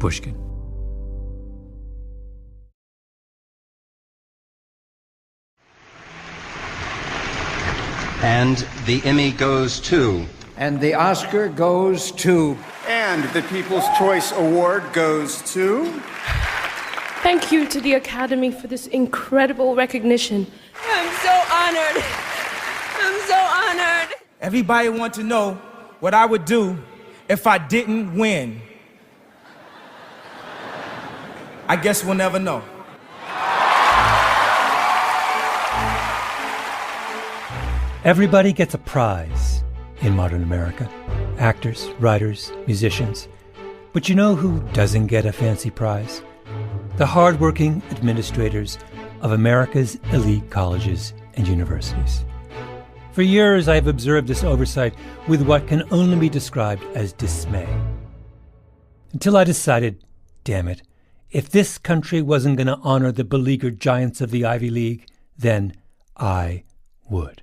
Pushkin. And the Emmy goes to... And the Oscar goes to... And the People's Choice Award goes to... Thank you to the Academy for this incredible recognition. I'm so honored. I'm so honored. Everybody wants to know what I would do if I didn't win. I guess we'll never know. Everybody gets a prize in modern America. Actors, writers, musicians. But you know who doesn't get a fancy prize? The hardworking administrators of America's elite colleges and universities. For years, I have observed this oversight with what can only be described as dismay. Until I decided, damn it, if this country wasn't going to honor the beleaguered giants of the Ivy League, then I would.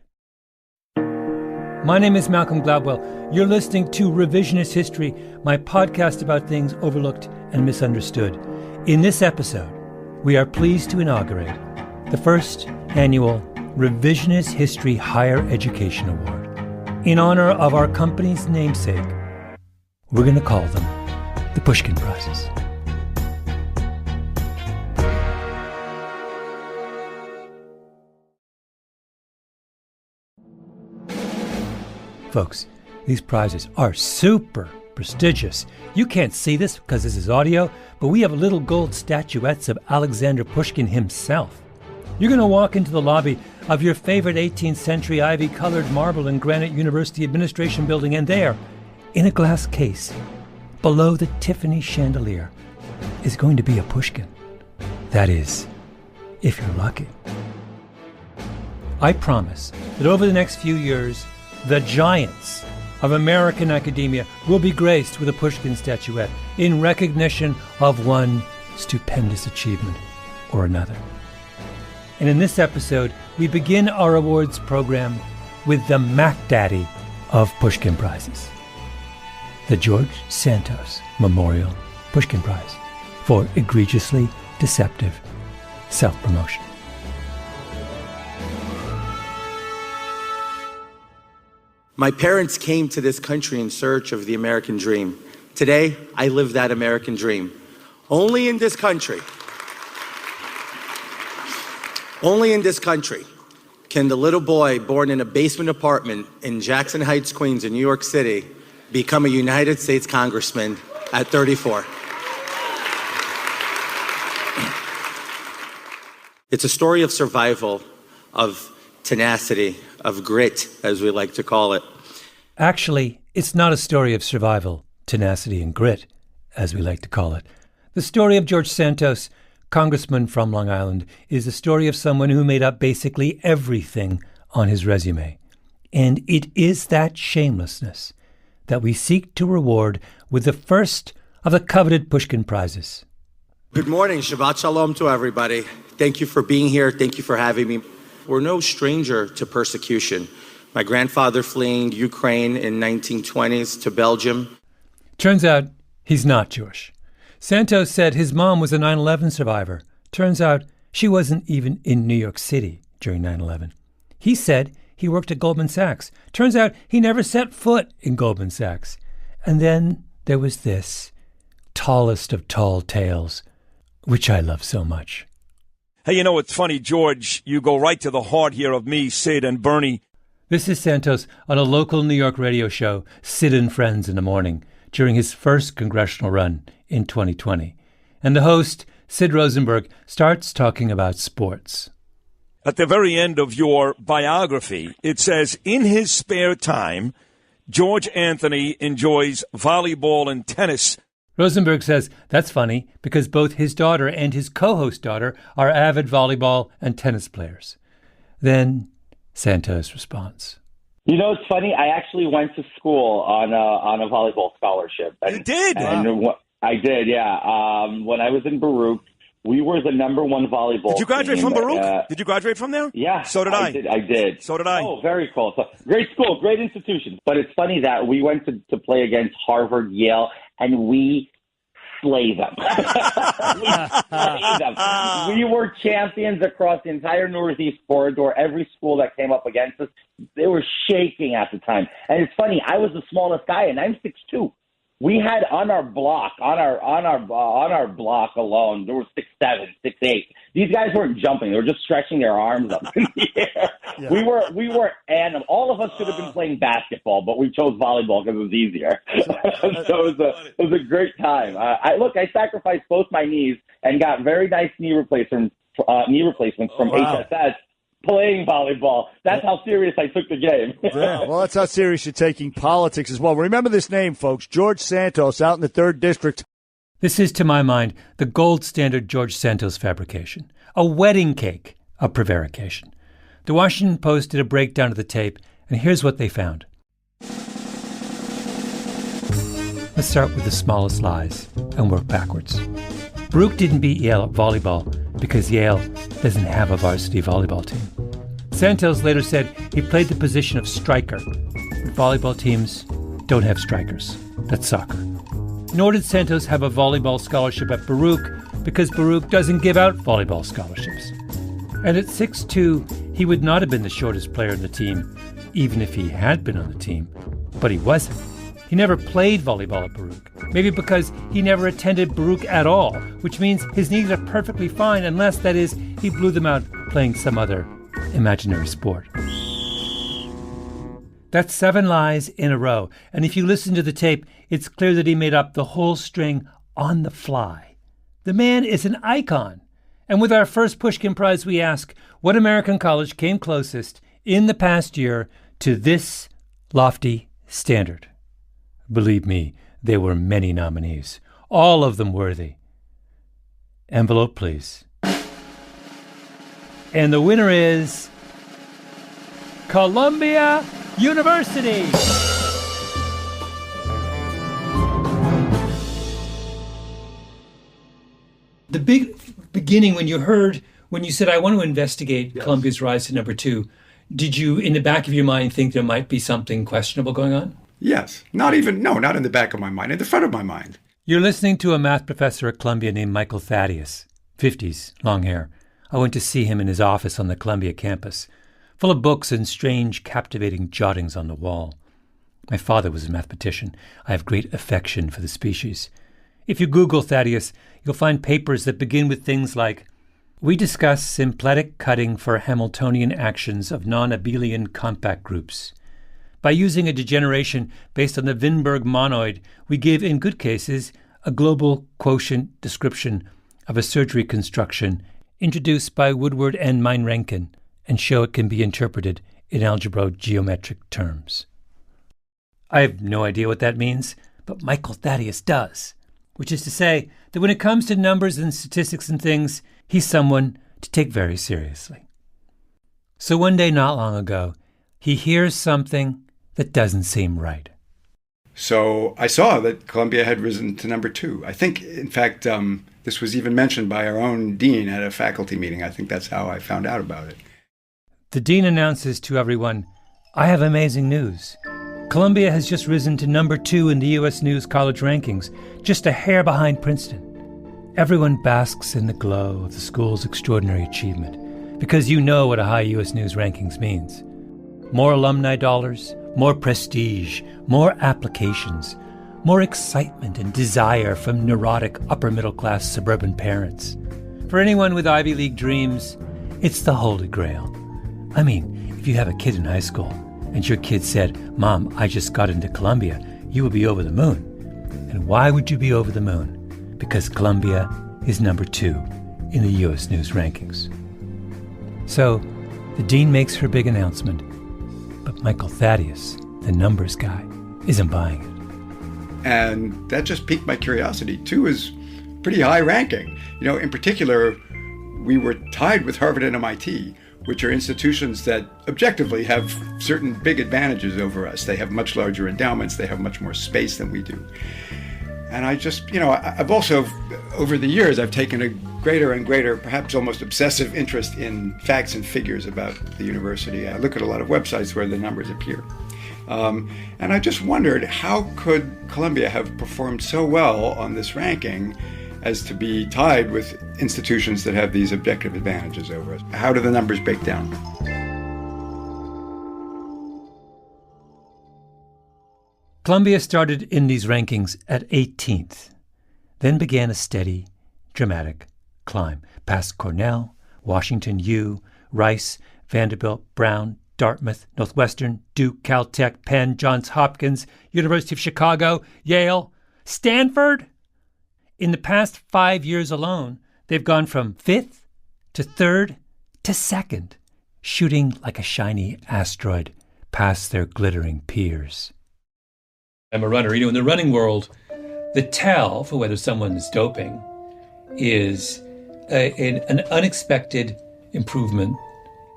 My name is Malcolm Gladwell. You're listening to Revisionist History, my podcast about things overlooked and misunderstood. In this episode, we are pleased to inaugurate the first annual Revisionist History Higher Education Award. In honor of our company's namesake, we're going to call them the Pushkin Prizes. Folks, these prizes are super prestigious. You can't see this because this is audio, but we have little gold statuettes of Alexander Pushkin himself. You're going to walk into the lobby of your favorite 18th century ivy-colored marble and granite university administration building, and there, in a glass case, below the Tiffany chandelier, is going to be a Pushkin. That is, if you're lucky. I promise that over the next few years, the giants of American academia will be graced with a Pushkin statuette in recognition of one stupendous achievement or another. And in this episode, we begin our awards program with the Mac Daddy of Pushkin Prizes, the George Santos Memorial Pushkin Prize for egregiously deceptive self-promotion. My parents came to this country in search of the American dream. Today, I live that American dream. Only in this country can the little boy born in a basement apartment in Jackson Heights, Queens, in New York City, become a United States congressman at 34. It's a story of survival, of tenacity, of grit, as we like to call it. Actually, it's not a story of survival, tenacity, and grit, as we like to call it. The story of George Santos, congressman from Long Island, is the story of someone who made up basically everything on his resume. And it is that shamelessness that we seek to reward with the first of the coveted Pushkin Prizes. Good morning. Shabbat Shalom to everybody. Thank you for being here. Thank you for having me. We're no stranger to persecution. My grandfather fleeing Ukraine in 1920s to Belgium. Turns out he's not Jewish. Santos said his mom was a 9/11 survivor. Turns out she wasn't even in New York City during 9/11. He said he worked at Goldman Sachs. Turns out he never set foot in Goldman Sachs. And then there was this, tallest of tall tales, which I love so much. Hey, you know, it's funny, George, you go right to the heart here of me, Sid, and Bernie. This is Santos on a local New York radio show, Sid and Friends in the Morning, during his first congressional run in 2020. And the host, Sid Rosenberg, starts talking about sports. At the very end of your biography, it says, in his spare time, George Anthony enjoys volleyball and tennis. Rosenberg says that's funny because both his daughter and his co-host daughter are avid volleyball and tennis players. Then Santos responds. You know, it's funny. I actually went to school on a volleyball scholarship. You did? I did, yeah. When I was in Baruch, we were the number one volleyball Did you graduate team. from Baruch? Did you graduate from there? Yeah. So did I. I did. So did I. Oh, very cool. So, great school, great institution. But it's funny that we went to play against Harvard, Yale, and we slay them. We slay them. We were champions across the entire Northeast corridor. Every school that came up against us, they were shaking at the time. And it's funny, I was the smallest guy, and I'm 6'2". We had on our block alone, there were 6'7", 6'8". These guys weren't jumping; they were just stretching their arms up in the air. Yeah. We were animals. All of us should have been playing basketball, but we chose volleyball because it was easier. So it was a great time. I sacrificed both my knees and got very nice knee replacements from HSS. Playing volleyball. That's how serious I took the game. Yeah, well, that's how serious you're taking politics as well. Remember this name, folks. George Santos out in the 3rd District. This is, to my mind, the gold standard George Santos fabrication. A wedding cake of prevarication. The Washington Post did a breakdown of the tape, and here's what they found. Let's start with the smallest lies and work backwards. Baruch didn't beat Yale at volleyball because Yale doesn't have a varsity volleyball team. Santos later said he played the position of striker. Volleyball teams don't have strikers. That's soccer. Nor did Santos have a volleyball scholarship at Baruch because Baruch doesn't give out volleyball scholarships. And at 6'2", he would not have been the shortest player in the team, even if he had been on the team. But he wasn't. He never played volleyball at Baruch, maybe because he never attended Baruch at all, which means his knees are perfectly fine unless, that is, he blew them out playing some other imaginary sport. That's 7 lies in a row, and if you listen to the tape, it's clear that he made up the whole string on the fly. The man is an icon. And with our first Pushkin Prize, we ask, what American college came closest in the past year to this lofty standard? Believe me, there were many nominees, all of them worthy. Envelope, please. And the winner is Columbia University. The big beginning when you said, I want to investigate Columbia's rise to number 2, did you, in the back of your mind, think there might be something questionable going on? Yes. Not in the back of my mind, in the front of my mind. You're listening to a math professor at Columbia named Michael Thaddeus, 50s, long hair. I went to see him in his office on the Columbia campus, full of books and strange, captivating jottings on the wall. My father was a mathematician. I have great affection for the species. If you Google Thaddeus, you'll find papers that begin with things like, we discuss symplectic cutting for Hamiltonian actions of non-abelian compact groups. By using a degeneration based on the Weinberg monoid, we give, in good cases, a global quotient description of a surgery construction introduced by Woodward and Meinrenken, and show it can be interpreted in algebro-geometric terms. I have no idea what that means, but Michael Thaddeus does, which is to say that when it comes to numbers and statistics and things, he's someone to take very seriously. So one day not long ago, he hears something that doesn't seem right. So I saw that Columbia had risen to number 2. I think, in fact, this was even mentioned by our own dean at a faculty meeting. I think that's how I found out about it. The dean announces to everyone, I have amazing news. Columbia has just risen to number 2 in the U.S. News College rankings, just a hair behind Princeton. Everyone basks in the glow of the school's extraordinary achievement, because you know what a high U.S. News rankings means. More alumni dollars, more prestige, more applications, more excitement and desire from neurotic upper-middle-class suburban parents. For anyone with Ivy League dreams, it's the Holy Grail. I mean, if you have a kid in high school and your kid said, Mom, I just got into Columbia, you will be over the moon. And why would you be over the moon? Because Columbia is number 2 in the U.S. News rankings. So, the dean makes her big announcement, but Michael Thaddeus, the numbers guy, isn't buying it. And that just piqued my curiosity. 2 is pretty high ranking. In particular, we were tied with Harvard and MIT, which are institutions that objectively have certain big advantages over us. They have much larger endowments. They have much more space than we do. And I just, I've also, over the years, I've taken a greater and greater, perhaps almost obsessive interest in facts and figures about the university. I look at a lot of websites where the numbers appear. And I just wondered, how could Columbia have performed so well on this ranking as to be tied with institutions that have these objective advantages over us? How do the numbers break down? Columbia started in these rankings at 18th, then began a steady, dramatic climb past Cornell, Washington U, Rice, Vanderbilt, Brown, Dartmouth, Northwestern, Duke, Caltech, Penn, Johns Hopkins, University of Chicago, Yale, Stanford. In the past 5 years alone, they've gone from 5th to 3rd to 2nd, shooting like a shiny asteroid past their glittering peers. I'm a runner. In the running world, the tell for whether someone is doping is an unexpected improvement.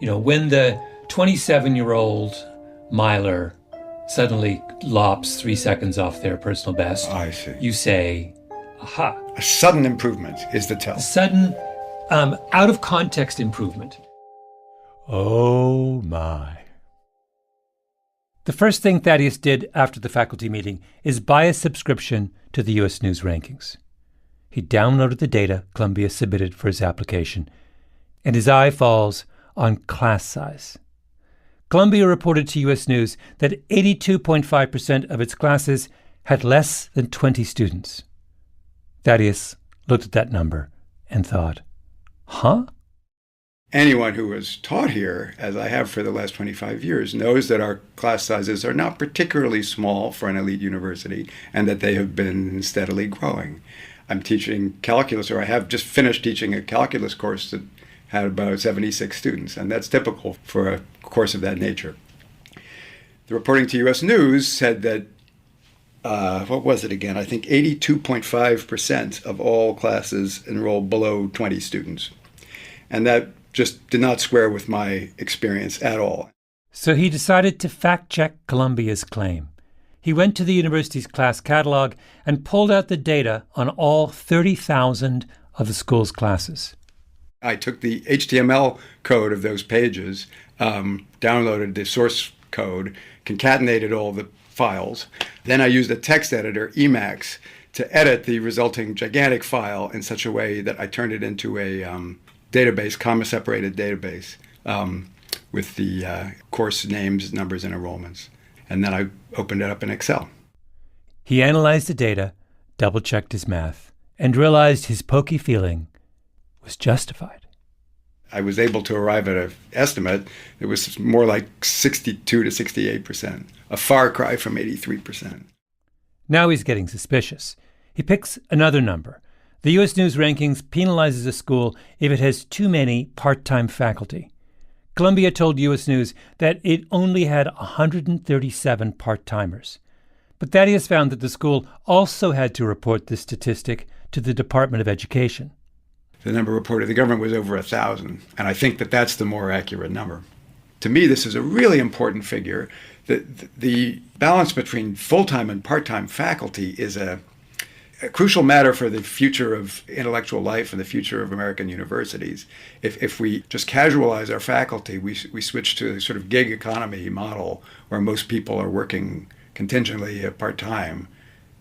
When the 27-year-old miler suddenly lops 3 seconds off their personal best, I see. You say, aha. A sudden improvement is the tell. A sudden, out-of-context improvement. Oh, my. The first thing Thaddeus did after the faculty meeting is buy a subscription to the U.S. News rankings. He downloaded the data Columbia submitted for his application, and his eye falls on class size. Columbia reported to U.S. News that 82.5% of its classes had less than 20 students. Thaddeus looked at that number and thought, huh? Anyone who has taught here, as I have for the last 25 years, knows that our class sizes are not particularly small for an elite university and that they have been steadily growing. I'm teaching calculus, or I have just finished teaching a calculus course that had about 76 students, and that's typical for a course of that nature. The reporting to U.S. News said that, what was it again? I think 82.5% of all classes enrolled below 20 students. And that just did not square with my experience at all. So he decided to fact-check Columbia's claim. He went to the university's class catalog and pulled out the data on all 30,000 of the school's classes. I took the HTML code of those pages, downloaded the source code, concatenated all the files. Then I used a text editor, Emacs, to edit the resulting gigantic file in such a way that I turned it into a database, comma-separated database, with the course names, numbers, and enrollments. And then I opened it up in Excel. He analyzed the data, double-checked his math, and realized his pokey feeling was justified. I was able to arrive at an estimate that was more like 62 to 68%, a far cry from 83%. Now he's getting suspicious. He picks another number. The U.S. News rankings penalizes a school if it has too many part-time faculty. Columbia told U.S. News that it only had 137 part-timers. But Thaddeus found that the school also had to report this statistic to the Department of Education. The number reported to the government was over 1,000, and I think that that's the more accurate number. To me, this is a really important figure. The balance between full-time and part-time faculty is a crucial matter for the future of intellectual life and the future of American universities. If we just casualize our faculty, we switch to a sort of gig economy model where most people are working contingently part-time,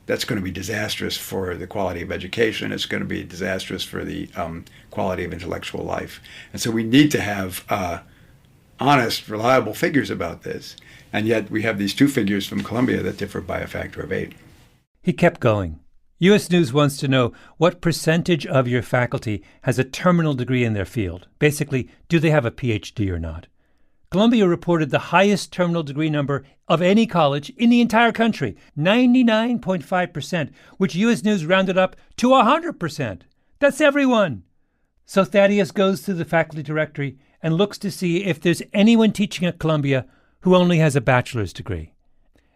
that's going to be disastrous for the quality of education. It's going to be disastrous for the quality of intellectual life. And so we need to have honest, reliable figures about this. And yet we have these two figures from Columbia that differ by a factor of 8. He kept going. U.S. News wants to know what percentage of your faculty has a terminal degree in their field. Basically, do they have a PhD or not? Columbia reported the highest terminal degree number of any college in the entire country, 99.5%, which U.S. News rounded up to 100%. That's everyone. So Thaddeus goes through the faculty directory and looks to see if there's anyone teaching at Columbia who only has a bachelor's degree,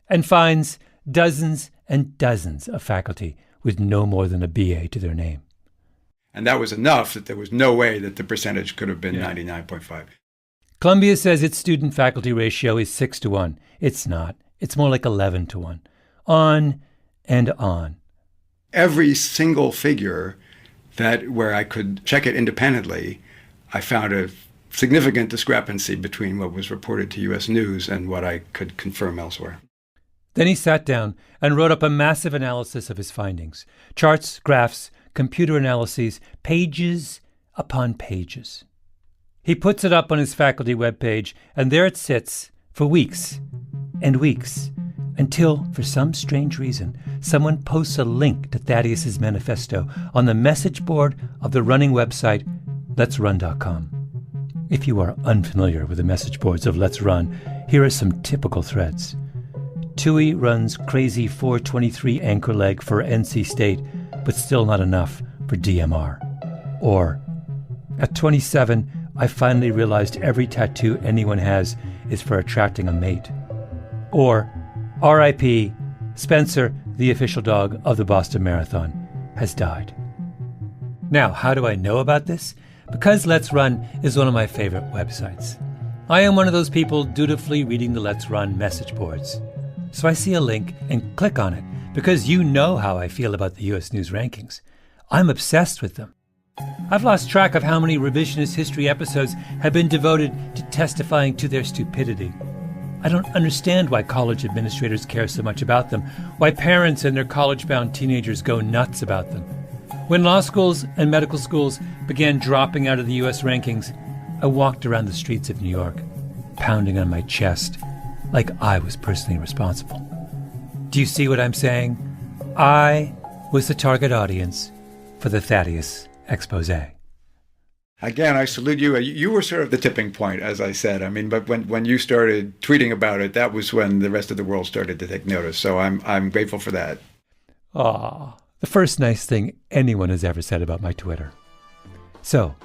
and finds dozens and dozens of faculty with no more than a BA to their name. And that was enough that there was no way that the percentage could have been 99.5. Columbia says its student-faculty ratio is 6-1. It's not. It's more like 11-1. On and on. Every single figure where I could check it independently, I found a significant discrepancy between what was reported to U.S. News and what I could confirm elsewhere. Then he sat down and wrote up a massive analysis of his findings. Charts, graphs, computer analyses, pages upon pages. He puts it up on his faculty webpage, and there it sits for weeks and weeks, until, for some strange reason, someone posts a link to Thaddeus's manifesto on the message board of the running website, letsrun.com. If you are unfamiliar with the message boards of Let's Run, here are some typical threads. Tui runs crazy 423 anchor leg for NC State, but still not enough for DMR. Or, at 27, I finally realized every tattoo anyone has is for attracting a mate. Or, R.I.P. Spencer, the official dog of the Boston Marathon, has died. Now, how do I know about this? Because Let's Run is one of my favorite websites. I am one of those people dutifully reading the Let's Run message boards. So I see a link and click on it because you know how I feel about the U.S. News rankings. I'm obsessed with them. I've lost track of how many revisionist history episodes have been devoted to testifying to their stupidity. I don't understand why college administrators care so much about them, why parents and their college-bound teenagers go nuts about them. When law schools and medical schools began dropping out of the U.S. rankings, I walked around the streets of New York, pounding on my chest, like I was personally responsible. Do you see what I'm saying? I was the target audience for the Thaddeus expose. Again, I salute you. You were sort of the tipping point, as I said. I mean, but when you started tweeting about it, that was when the rest of the world started to take notice. So I'm grateful for that. Aw, the first nice thing anyone has ever said about my Twitter. So,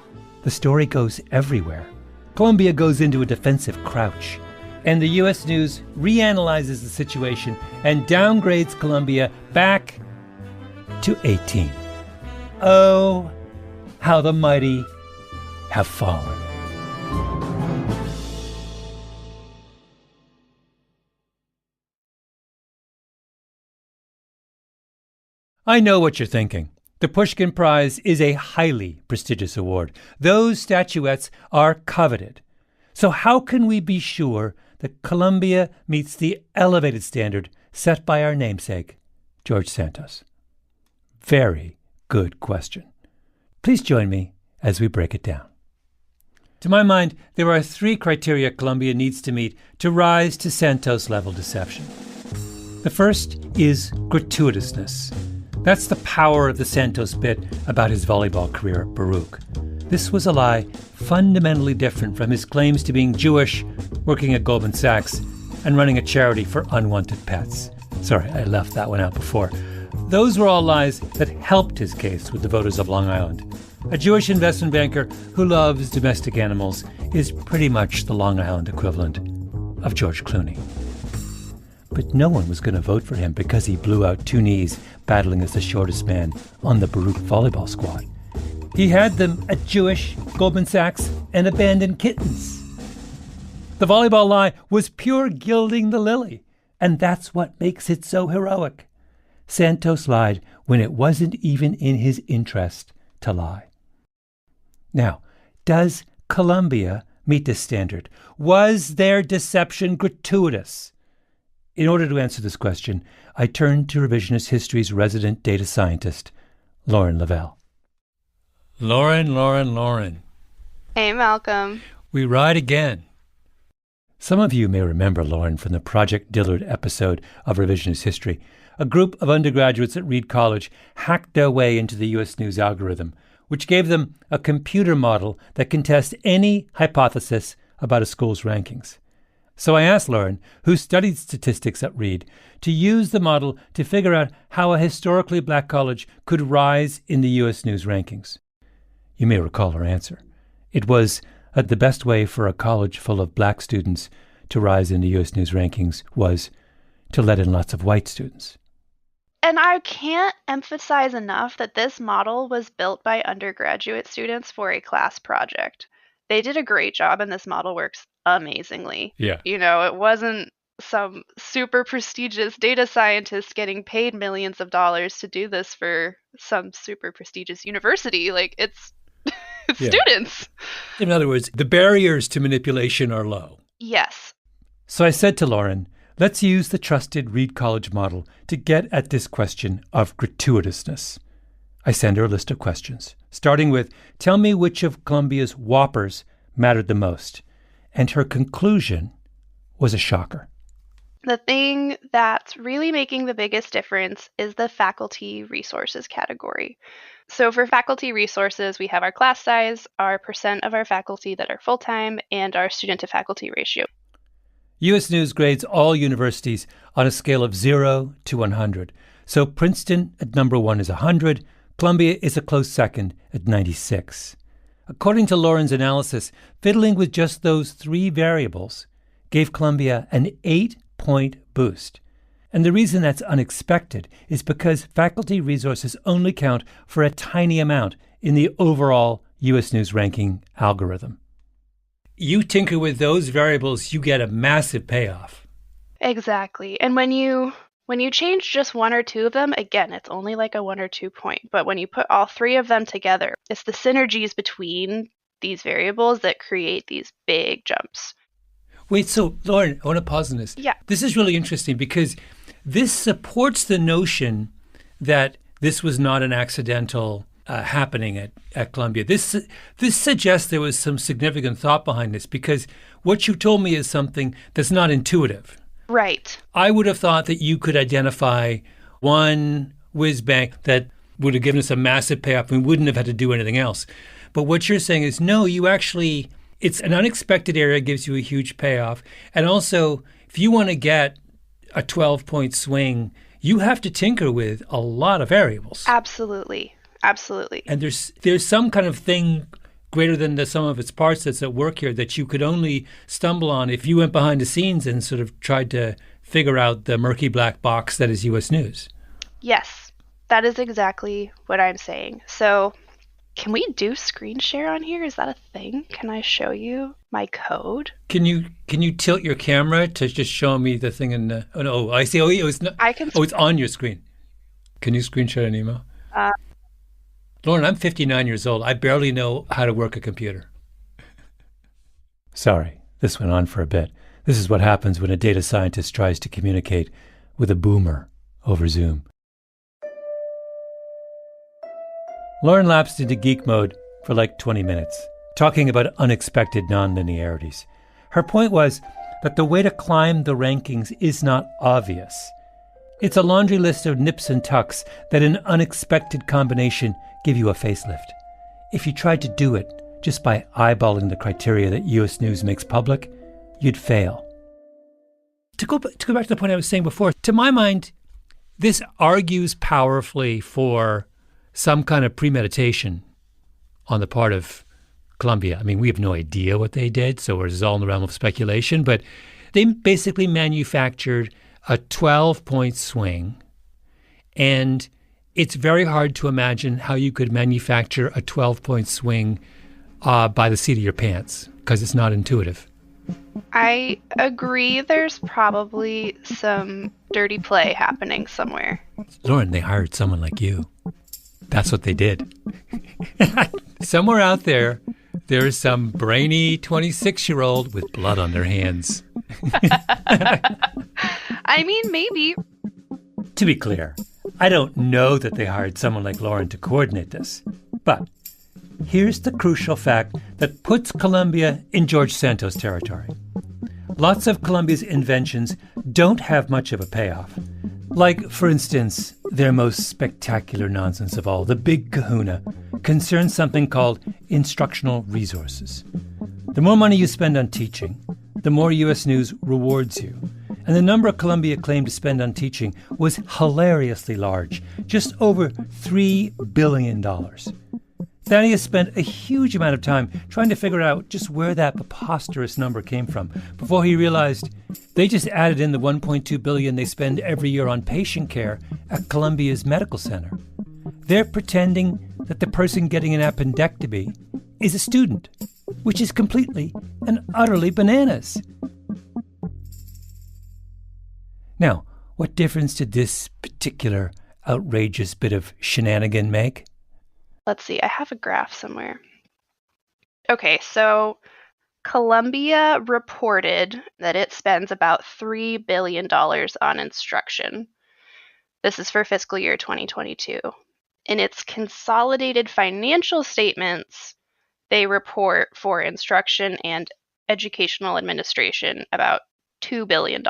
the story goes everywhere. Columbia goes into a defensive crouch, and the U.S. News reanalyzes the situation and downgrades Columbia back to 18. Oh, how the mighty have fallen. I know what you're thinking. The Pushkin Prize is a highly prestigious award. Those statuettes are coveted. So how can we be sure that Columbia meets the elevated standard set by our namesake, George Santos? Very good question. Please join me as we break it down. To my mind, there are three criteria Columbia needs to meet to rise to Santos-level deception. The first is gratuitousness. That's the power of the Santos bit about his volleyball career at Baruch. This was a lie fundamentally different from his claims to being Jewish, working at Goldman Sachs, and running a charity for unwanted pets. Sorry, I left that one out before. Those were all lies that helped his case with the voters of Long Island. A Jewish investment banker who loves domestic animals is pretty much the Long Island equivalent of George Clooney. But no one was going to vote for him because he blew out two knees battling as the shortest man on the Baruch volleyball squad. He had them at Jewish, Goldman Sachs, and abandoned kittens. The volleyball lie was pure gilding the lily, and that's what makes it so heroic. Santos lied when it wasn't even in his interest to lie. Now, does Columbia meet this standard? Was their deception gratuitous? In order to answer this question, I turned to Revisionist History's resident data scientist, Lauren Lavelle. Lauren. Hey, Malcolm. We ride again. Some of you may remember Lauren from the Project Dillard episode of Revisionist History. A group of undergraduates at Reed College hacked their way into the U.S. News algorithm, which gave them a computer model that can test any hypothesis about a school's rankings. So I asked Lauren, who studied statistics at Reed, to use the model to figure out how a historically black college could rise in the U.S. News rankings. You may recall her answer. It was that the best way for a college full of black students to rise in the U.S. News rankings was to let in lots of white students. And I can't emphasize enough that this model was built by undergraduate students for a class project. They did a great job, and this model works amazingly. Yeah. You know, it wasn't some super prestigious data scientist getting paid millions of dollars to do this for some super prestigious university. Like, it's Students. In other words, the barriers to manipulation are low. Yes. So I said to Lauren, let's use the trusted Reed College model to get at this question of gratuitousness. I send her a list of questions, starting with, tell me which of Columbia's whoppers mattered the most. And her conclusion was a shocker. The thing that's really making the biggest difference is the faculty resources category. So for faculty resources, we have our class size, our percent of our faculty that are full-time, and our student-to-faculty ratio. U.S. News grades all universities on a scale of 0 to 100. So Princeton at number 1 is 100. Columbia is a close second at 96. According to Lauren's analysis, fiddling with just those 3 variables gave Columbia an 8-point boost. And the reason that's unexpected is because faculty resources only count for a tiny amount in the overall U.S. News ranking algorithm. You tinker with those variables, you get a massive payoff. Exactly. And when you change just 1 or 2 of them, again, it's only like a 1 or 2 point. But when you put all 3 of them together, it's the synergies between these variables that create these big jumps. Wait, so Lauren, I want to pause on this. Yeah. This is really interesting because this supports the notion that this was not an accidental happening at Columbia. This suggests there was some significant thought behind this because what you told me is something that's not intuitive. Right. I would have thought that you could identify one whiz bang that would have given us a massive payoff and we wouldn't have had to do anything else. But what you're saying is, no, you actually, it's an unexpected area, gives you a huge payoff. And also, if you want to get a 12-point swing, you have to tinker with a lot of variables. Absolutely. Absolutely. And there's some kind of thing greater than the sum of its parts that's at work here that you could only stumble on if you went behind the scenes and sort of tried to figure out the murky black box that is U.S. News. Yes, that is exactly what I'm saying. So can we do screen share on here? Is that a thing? Can I show you my code? Can you tilt your camera to just show me the thing in the... Oh, no, I see. Oh, it's not. It's on your screen. Can you screen share an email? Lauren, I'm 59 years old. I barely know how to work a computer. Sorry, this went on for a bit. This is what happens when a data scientist tries to communicate with a boomer over Zoom. Lauren lapsed into geek mode for like 20 minutes, talking about unexpected nonlinearities. Her point was that the way to climb the rankings is not obvious. It's a laundry list of nips and tucks that an unexpected combination give you a facelift. If you tried to do it just by eyeballing the criteria that U.S. News makes public, you'd fail. To go back to the point I was saying before, to my mind, this argues powerfully for some kind of premeditation on the part of Columbia. I mean, we have no idea what they did, so it is all in the realm of speculation, but they basically manufactured a 12-point swing, and it's very hard to imagine how you could manufacture a 12-point swing by the seat of your pants, because it's not intuitive. I agree there's probably some dirty play happening somewhere. Lauren, they hired someone like you. That's what they did. Somewhere out there is some brainy 26-year-old with blood on their hands. I mean, maybe. To be clear, I don't know that they hired someone like Lauren to coordinate this. But here's the crucial fact that puts Columbia in George Santos territory. Lots of Columbia's inventions don't have much of a payoff. Like, for instance, their most spectacular nonsense of all, the big kahuna, concerns something called instructional resources. The more money you spend on teaching, the more U.S. News rewards you. And the number Columbia claimed to spend on teaching was hilariously large, just over $3 billion. Thaddeus spent a huge amount of time trying to figure out just where that preposterous number came from before he realized they just added in the $1.2 billion they spend every year on patient care at Columbia's medical center. They're pretending that the person getting an appendectomy is a student, which is completely and utterly bananas. Now, what difference did this particular outrageous bit of shenanigan make? Let's see, I have a graph somewhere. Okay, so Columbia reported that it spends about $3 billion on instruction. This is for fiscal year 2022. In its consolidated financial statements, they report for instruction and educational administration about $2 billion.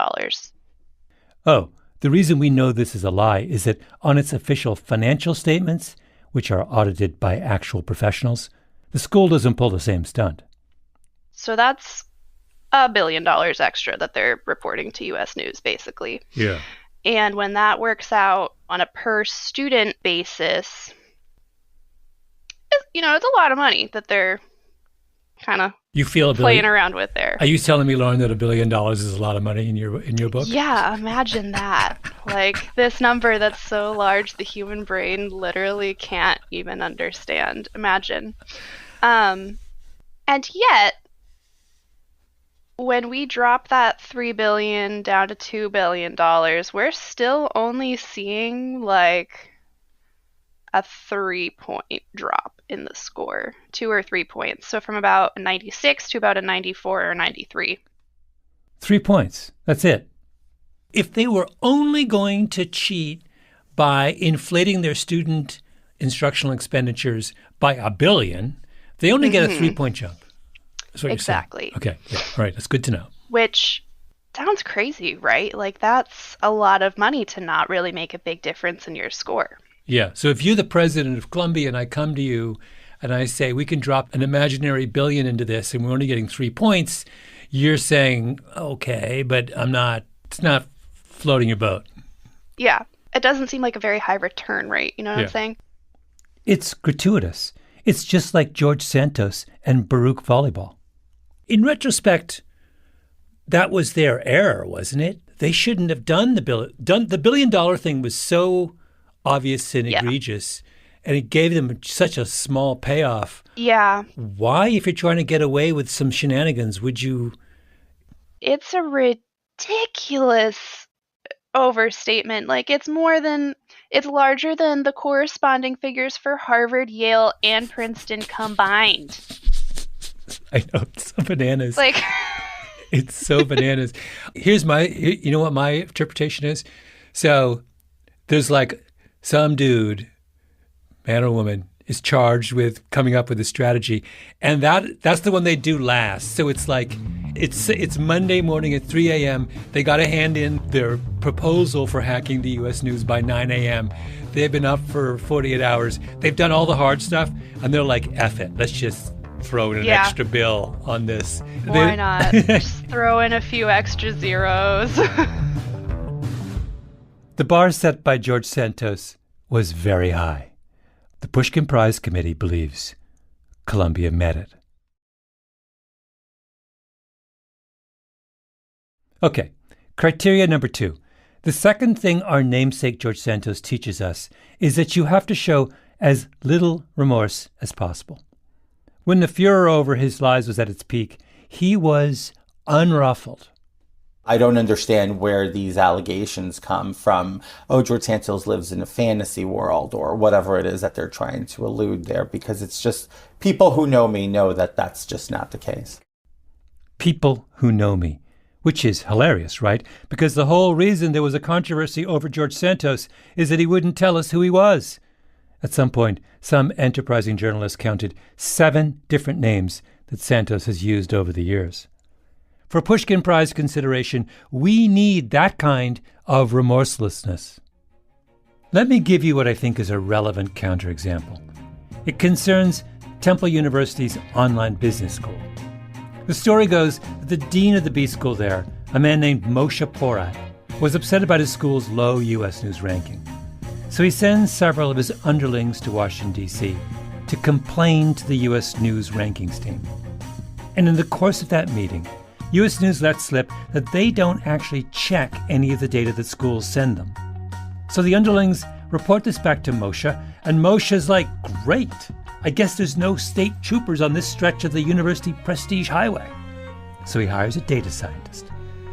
Oh, the reason we know this is a lie is that on its official financial statements, which are audited by actual professionals, the school doesn't pull the same stunt. So that's $1 billion extra that they're reporting to U.S. News, basically. Yeah. And when that works out on a per student basis, it's a lot of money that they're kind of playing around with there. Are you telling me, Lauren, that $1 billion is a lot of money in your book? Yeah, imagine that. Like, this number that's so large the human brain literally can't even understand. Imagine. And yet, when we drop that $3 billion down to $2 billion, we're still only seeing like a 3-point drop in the score, 2 or 3 points. So from about a 96 to about a 94 or 93. 3 points. That's it. If they were only going to cheat by inflating their student instructional expenditures by $1 billion, they only get a 3-point jump. That's what exactly. You're saying. Okay. Yeah. All right. That's good to know. Which sounds crazy, right? Like, that's a lot of money to not really make a big difference in your score. Yeah. So if you're the president of Columbia and I come to you and I say we can drop an imaginary $1 billion into this and we're only getting 3 points, you're saying, okay, but it's not floating your boat. Yeah. It doesn't seem like a very high return rate. You know what I'm saying? It's gratuitous. It's just like George Santos and Baruch volleyball. In retrospect, that was their error, wasn't it? They shouldn't have done the $1 billion thing was so obvious and egregious, and it gave them such a small payoff. Yeah. Why, if you're trying to get away with some shenanigans, would you? It's a ridiculous overstatement. Like, it's larger than the corresponding figures for Harvard, Yale, and Princeton combined. I know, it's so bananas. Like, it's so bananas. You know what my interpretation is? So there's like some dude, man or woman, is charged with coming up with a strategy, and that's the one they do last. So it's like it's Monday morning at 3 a.m. They got to hand in their proposal for hacking the U.S. News by 9 a.m. They've been up for 48 hours. They've done all the hard stuff, and they're like, F it, let's just throw in an extra bill on this. Why not? Just throw in a few extra zeros. The bar set by George Santos was very high. The Pushkin Prize Committee believes Columbia met it. Okay, criteria number 2. The second thing our namesake George Santos teaches us is that you have to show as little remorse as possible. When the furor over his lies was at its peak, he was unruffled. I don't understand where these allegations come from. Oh, George Santos lives in a fantasy world or whatever it is that they're trying to allude there, because it's just people who know me know that that's just not the case. People who know me, which is hilarious, right? Because the whole reason there was a controversy over George Santos is that he wouldn't tell us who he was. At some point, some enterprising journalist counted 7 different names that Santos has used over the years. For Pushkin Prize consideration, we need that kind of remorselessness. Let me give you what I think is a relevant counterexample. It concerns Temple University's online business school. The story goes that the dean of the B school there, a man named Moshe Porat, was upset about his school's low U.S. News ranking. So he sends several of his underlings to Washington, D.C. to complain to the U.S. News rankings team. And in the course of that meeting, U.S. News let slip that they don't actually check any of the data that schools send them. So the underlings report this back to Moshe, and Moshe's like, great, I guess there's no state troopers on this stretch of the university prestige highway. So he hires a data scientist.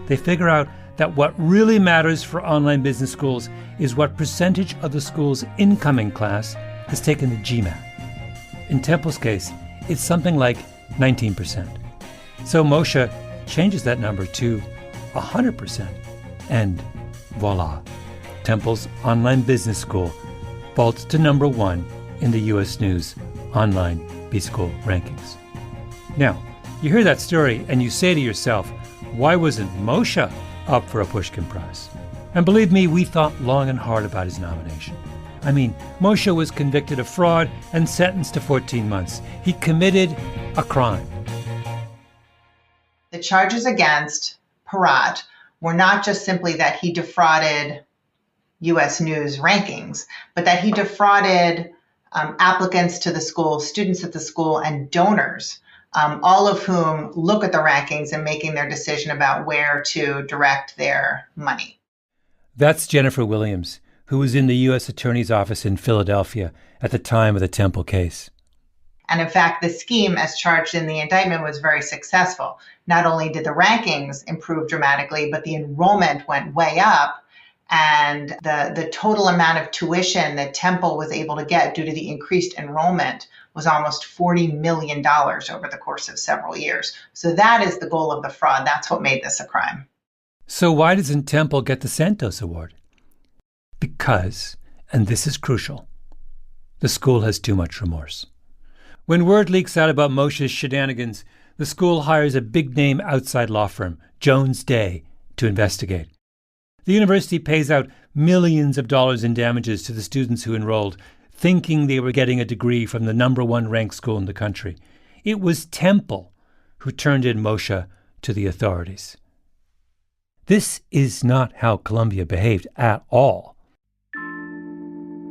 They figure out that what really matters for online business schools is what percentage of the school's incoming class has taken the GMAT. In Temple's case, it's something like 19%. So Moshe changes that number to 100%. And voila, Temple's online business school vaults to number 1 in the U.S. News online B-School rankings. Now, you hear that story and you say to yourself, why wasn't Moshe up for a Pushkin Prize? And believe me, we thought long and hard about his nomination. I mean, Moshe was convicted of fraud and sentenced to 14 months. He committed a crime. The charges against Parat were not just simply that he defrauded U.S. News rankings, but that he defrauded applicants to the school, students at the school, and donors, all of whom look at the rankings and making their decision about where to direct their money. That's Jennifer Williams, who was in the U.S. Attorney's Office in Philadelphia at the time of the Temple case. And in fact, the scheme as charged in the indictment was very successful. Not only did the rankings improve dramatically, but the enrollment went way up. And the total amount of tuition that Temple was able to get due to the increased enrollment was almost $40 million over the course of several years. So that is the goal of the fraud. That's what made this a crime. So why doesn't Temple get the Santos Award? Because, and this is crucial, the school has too much remorse. When word leaks out about Moshe's shenanigans, the school hires a big-name outside law firm, Jones Day, to investigate. The university pays out millions of dollars in damages to the students who enrolled, thinking they were getting a degree from the number 1 ranked school in the country. It was Temple who turned in Moshe to the authorities. This is not how Columbia behaved at all.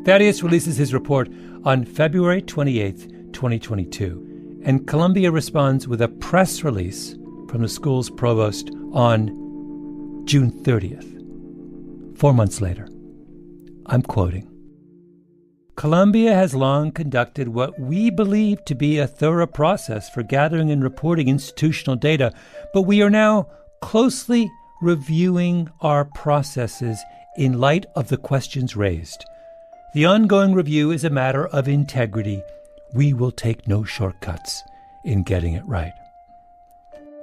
Thaddeus releases his report on February 28th, 2022, and Columbia responds with a press release from the school's provost on June 30th. 4 months later. I'm quoting. Columbia has long conducted what we believe to be a thorough process for gathering and reporting institutional data, but we are now closely reviewing our processes in light of the questions raised. The ongoing review is a matter of integrity. We will take no shortcuts in getting it right.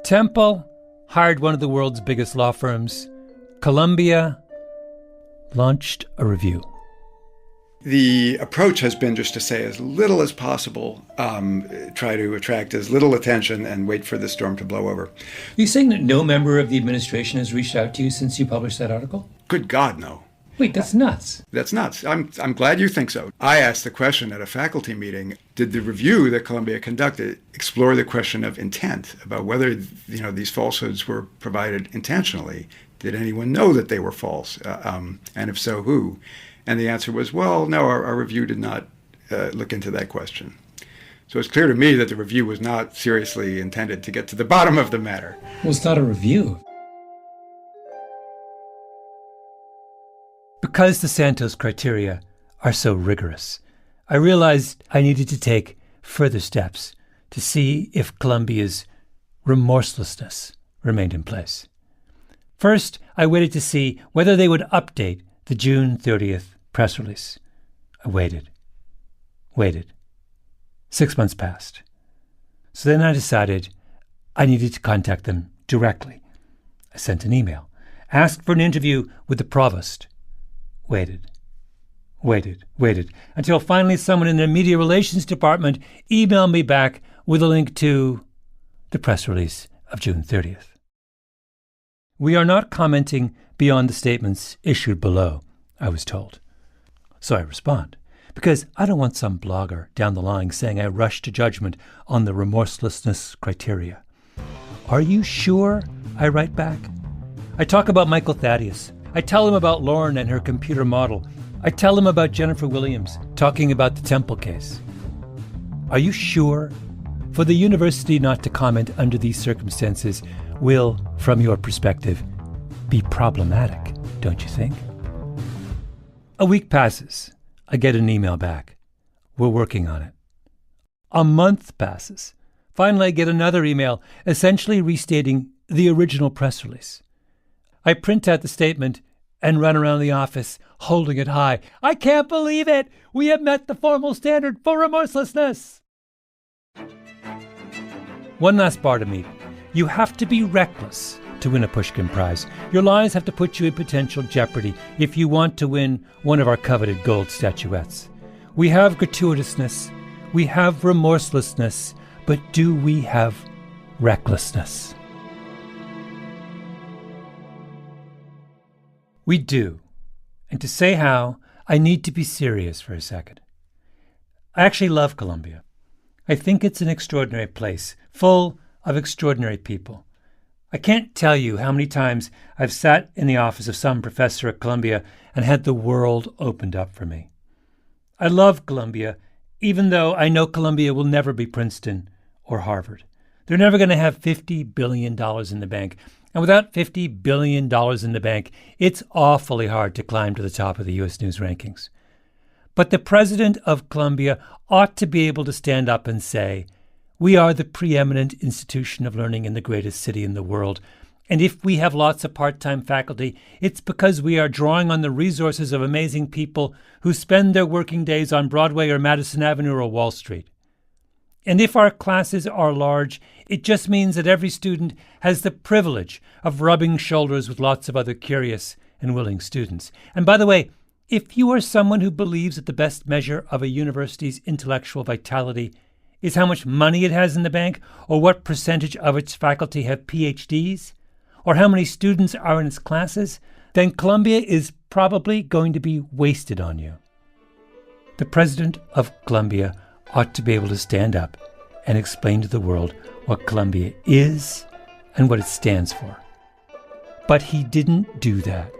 Temple hired one of the world's biggest law firms. Columbia launched a review. The approach has been just to say as little as possible, try to attract as little attention and wait for the storm to blow over. Are you saying that no member of the administration has reached out to you since you published that article? Good God, no. Wait, that's nuts. That's nuts. I'm glad you think so. I asked the question at a faculty meeting, did the review that Columbia conducted explore the question of intent, about whether these falsehoods were provided intentionally? Did anyone know that they were false? And if so, who? And the answer was, well, no, our review did not look into that question. So it's clear to me that the review was not seriously intended to get to the bottom of the matter. Well, it's not a review. Because the Santos criteria are so rigorous, I realized I needed to take further steps to see if Columbia's remorselessness remained in place. First, I waited to see whether they would update the June 30th press release. I waited. 6 months passed. So then I decided I needed to contact them directly. I sent an email, asked for an interview with the provost. Waited, until finally someone in the media relations department emailed me back with a link to the press release of June 30th. We are not commenting beyond the statements issued below, I was told. So I respond, because I don't want some blogger down the line saying I rushed to judgment on the remorselessness criteria. Are you sure? I write back. I talk about Michael Thaddeus. I tell him about Lauren and her computer model. I tell him about Jennifer Williams, talking about the Temple case. Are you sure? For the university not to comment under these circumstances will, from your perspective, be problematic, don't you think? A week passes. I get an email back. We're working on it. A month passes. Finally, I get another email, essentially restating the original press release. I print out the statement and run around the office, holding it high. I can't believe it! We have met the formal standard for remorselessness! One last bar to meet. You have to be reckless to win a Pushkin Prize. Your lies have to put you in potential jeopardy if you want to win one of our coveted gold statuettes. We have gratuitousness, we have remorselessness, but do we have recklessness? We do. And to say how, I need to be serious for a second. I actually love Columbia. I think it's an extraordinary place, full of extraordinary people. I can't tell you how many times I've sat in the office of some professor at Columbia and had the world opened up for me. I love Columbia, even though I know Columbia will never be Princeton or Harvard. They're never going to have $50 billion in the bank. And without $50 billion in the bank, it's awfully hard to climb to the top of the U.S. News rankings. But the president of Columbia ought to be able to stand up and say, we are the preeminent institution of learning in the greatest city in the world. And if we have lots of part-time faculty, it's because we are drawing on the resources of amazing people who spend their working days on Broadway or Madison Avenue or Wall Street. And if our classes are large, it just means that every student has the privilege of rubbing shoulders with lots of other curious and willing students. And by the way, if you are someone who believes that the best measure of a university's intellectual vitality is how much money it has in the bank, or what percentage of its faculty have PhDs, or how many students are in its classes, then Columbia is probably going to be wasted on you. The president of Columbia ought to be able to stand up and explain to the world what Columbia is and what it stands for. But he didn't do that.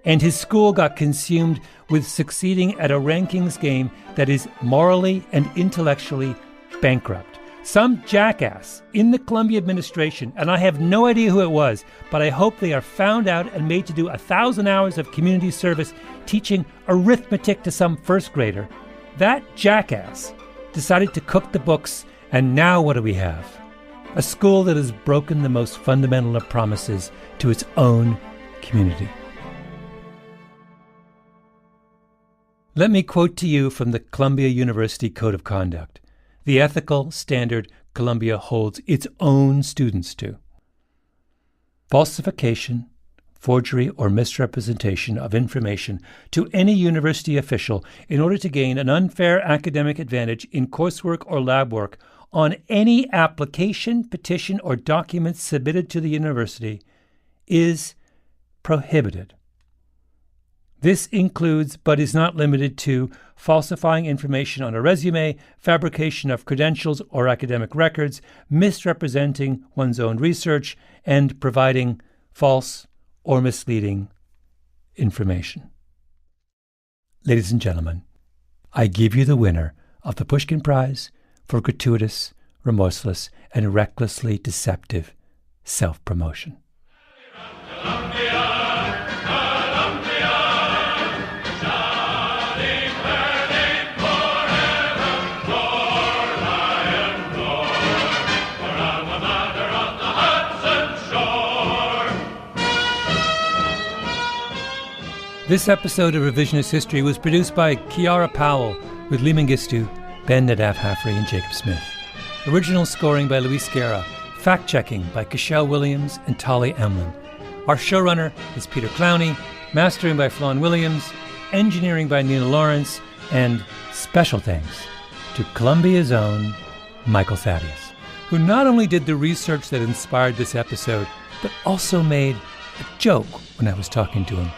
And his school got consumed with succeeding at a rankings game that is morally and intellectually bankrupt. Some jackass in the Columbia administration, and I have no idea who it was, but I hope they are found out and made to do 1,000 hours of community service teaching arithmetic to some first grader. That jackass decided to cook the books, and now what do we have? A school that has broken the most fundamental of promises to its own community. Let me quote to you from the Columbia University Code of Conduct, the ethical standard Columbia holds its own students to. Falsification, forgery, or misrepresentation of information to any university official in order to gain an unfair academic advantage in coursework or lab work on any application, petition, or document submitted to the university is prohibited. This includes, but is not limited to, falsifying information on a resume, fabrication of credentials or academic records, misrepresenting one's own research, and providing false or misleading information. Ladies and gentlemen, I give you the winner of the Pushkin Prize for gratuitous, remorseless, and recklessly deceptive self-promotion. This episode of Revisionist History was produced by Kiara Powell with Lee Mengistu, Ben Nadaf Haffrey, and Jacob Smith. Original scoring by Luis Guerra. Fact-checking by Cashel Williams and Tali Emlin. Our showrunner is Peter Clowney. Mastering by Flawn Williams. Engineering by Nina Lawrence. And special thanks to Columbia's own Michael Thaddeus, who not only did the research that inspired this episode, but also made a joke when I was talking to him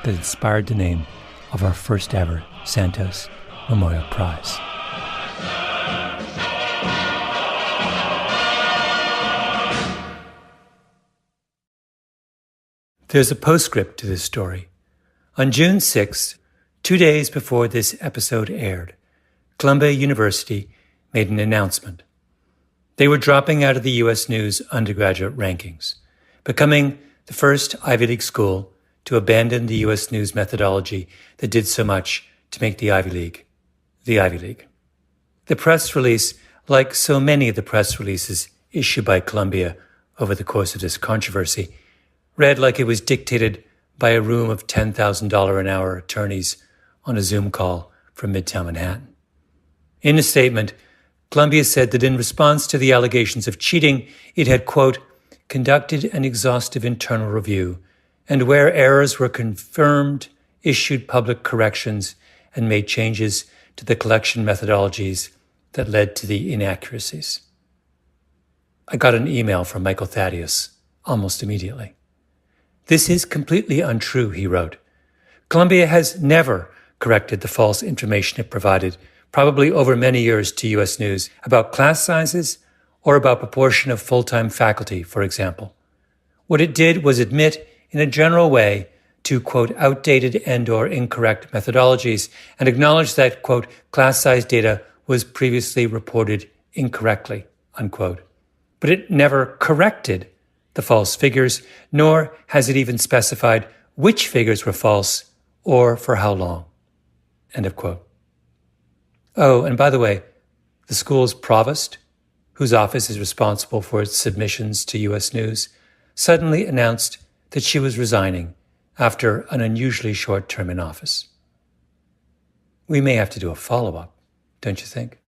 that inspired the name of our first ever Santos Memorial Prize. There's a postscript to this story. On June 6th, 2 days before this episode aired, Columbia University made an announcement. They were dropping out of the U.S. News undergraduate rankings, becoming the first Ivy League school to abandon the U.S. News methodology that did so much to make the Ivy League the Ivy League. The press release, like so many of the press releases issued by Columbia over the course of this controversy, read like it was dictated by a room of $10,000 an hour attorneys on a Zoom call from Midtown Manhattan. In a statement, Columbia said that in response to the allegations of cheating, it had, quote, conducted an exhaustive internal review, and where errors were confirmed, issued public corrections and made changes to the collection methodologies that led to the inaccuracies. I got an email from Michael Thaddeus almost immediately. This is completely untrue, he wrote. Columbia has never corrected the false information it provided, probably over many years, to U.S. News about class sizes or about proportion of full-time faculty, for example. What it did was admit in a general way to, quote, outdated and/or incorrect methodologies and acknowledge that, quote, class size data was previously reported incorrectly, unquote. But it never corrected the false figures, nor has it even specified which figures were false or for how long, end of quote. Oh, and by the way, the school's provost, whose office is responsible for its submissions to U.S. News, suddenly announced that she was resigning after an unusually short term in office. We may have to do a follow-up, don't you think?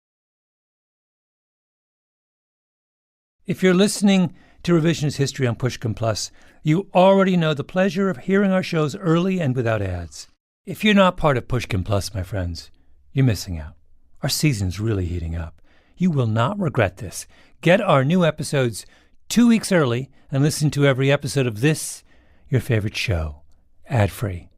If you're listening to Revisionist History on Pushkin Plus, you already know the pleasure of hearing our shows early and without ads. If you're not part of Pushkin Plus, my friends, you're missing out. Our season's really heating up. You will not regret this. Get our new episodes 2 weeks early and listen to every episode of this, your favorite show, ad-free.